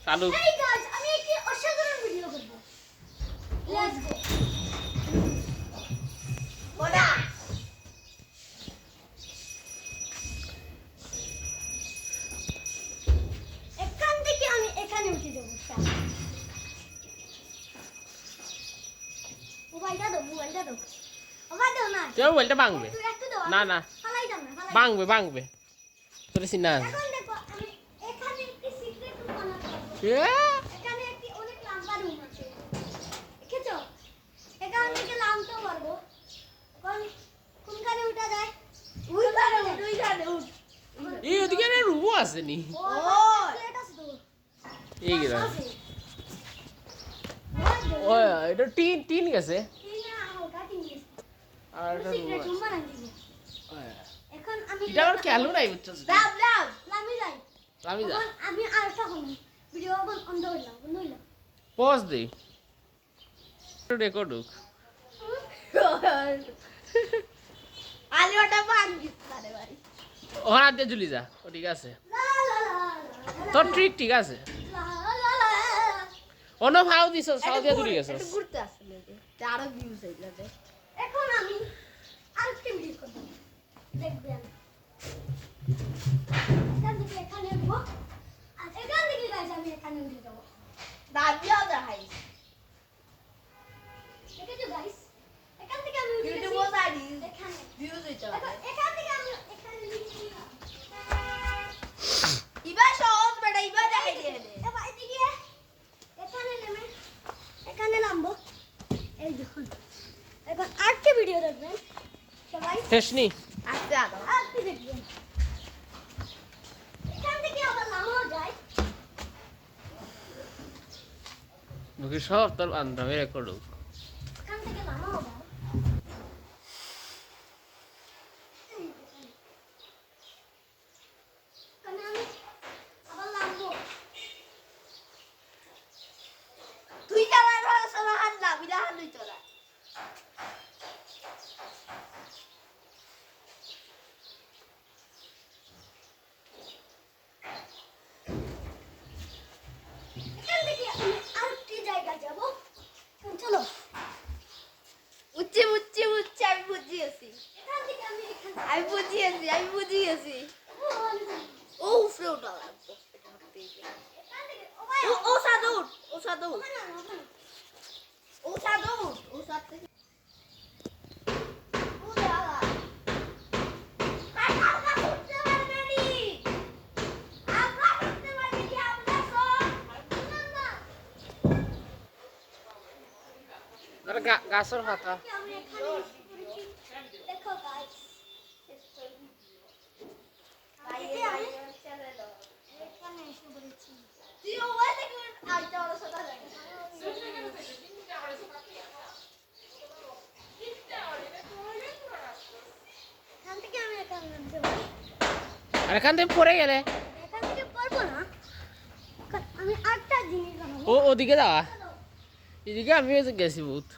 চালু। এই গাইস আমি একটি অসাধারণ ভিডিও করব। Let's go. ওটা এখান থেকে আমি এখানে উঠে যাব। মোবাইলটা দাও, মোবাইলটা দাও। আবার দাও না। কেউ মোবাইলটা ভাঙবে। একটু দাও। না না ফালাই দাও না, ফালাই। ভাঙবে ভাঙবে তোর সিনা। এখন দেখো আমি এখানে একটি সিক্রেট রুম বানাতে পারবো। এ এখানে একটি অনেক লম্বা রুম আছে। দেখেছো? এখান থেকে নামতেও পারবো। এখন কোনখানে উঠা যায়? ওইখানে উঠ, ওইখানে উঠ। এই ওদিকে একটা রুমও আছে নি। ও প্লেট আছে তো। এই গেল। আছে। ও এটা টিন টিন গেছে। এই না ওটা কি নিস? আর এটা সিক্রেট রুম বানাই দিব। এখন আমি এটা আর খেলো নাই বুঝছস। দাও দাও লামি যাই। আমি যা এখন আমি আরেকটা করব। ভিডিও বন্ধ করলাম, বন্ধ হইলো। পজ দে রেকর্ড হোক। আলুটা ভাঙিস না ভাই। ওখানে দিয়ে ঝুলি যা ও ঠিক আছে লা লা লা তোর ট্রিক ঠিক আছে। লা লা লা। অন্য ভাও দিছ সাউ দিয়ে ঝুলি গেছস। একটু ঘুরতে আসলে যে আরো ভিউজ হইলো। এখন আমি আরেকটা ভিডিও করব। দেখবেন। এখান থেকে এখানে উঠবো। আর এখান থেকে গাইস আমি এখানে উঠে যাব। দাবিও দেখাই। দেখেছো গাইস? এখান থেকে আমি উঠে গেছি। এখানে ভিউজ হইতো। এখান থেকে আমি এখানে লিখছি। ইবা সহজ বেটা ইবা দেখাই দিয়ে দে। এবার এদিকে এখানে নেমে এখানে নামবো। এই দেখুন। এখন আরেকটা ভিডিও দেখবেন সবাই। শেষনি আচ্ছা আরেকটা দেখবেন। এখান থেকে আবার নামাও যায়। মুখে সব তোর আন্দামে রেকর্ড হোক। এখান থেকে নামাও যায়। এখানে আমি আবার নামবো। তুই যাওয়ার সময় হাত না বিরাট হই তোরা। এখান থেকে আমি আরেকটি জায়গায় যাব। চলো। উচ্চে উচ্চে উচ্চে আমি বুঝিয়েছি। এখান থেকে আমি এখানে আমি বুঝিয়েছি। ও উফরে ওঠা লাগবে। এখান থেকে ও সাদুর ও সাদুর ও সাদুর ও সাদুর ও দাদা কাকা উঠতে পারবে নি। আমরা উঠতে পারবে কি আমরা সব না। আর গাছর পাতা আমি এখানে পড়েছি। দেখো গাইস এখানে এসে পড়েছি। তুই ওই দেখুন আইটা ওর সাথে যায়। এখান থেকে আমি এখানে নামতে পারি। আর এখান থেকে পড়ে গেলে এখান থেকে পারবো না। আমি আটটা জিনিস বানাবো। ও ওদিকে যাওয়া এদিকে আমিও গেছি বহুত।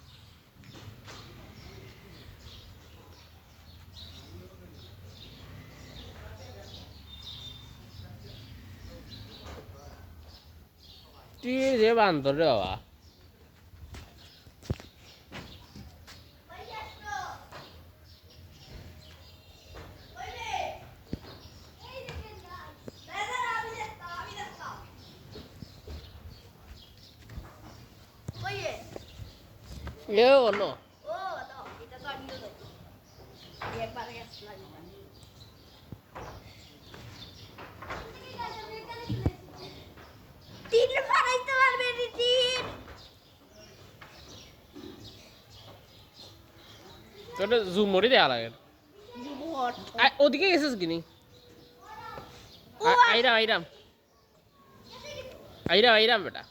তুই যে বান্দর রে বাবা। এ অন্য তিন বানাইতে পারবে তিন। তোর জুম মরি দেয়া লাগে। ওদিকে গেছিস কিনি? আইরাম আইরাম আইরাম আইরাম বেটা।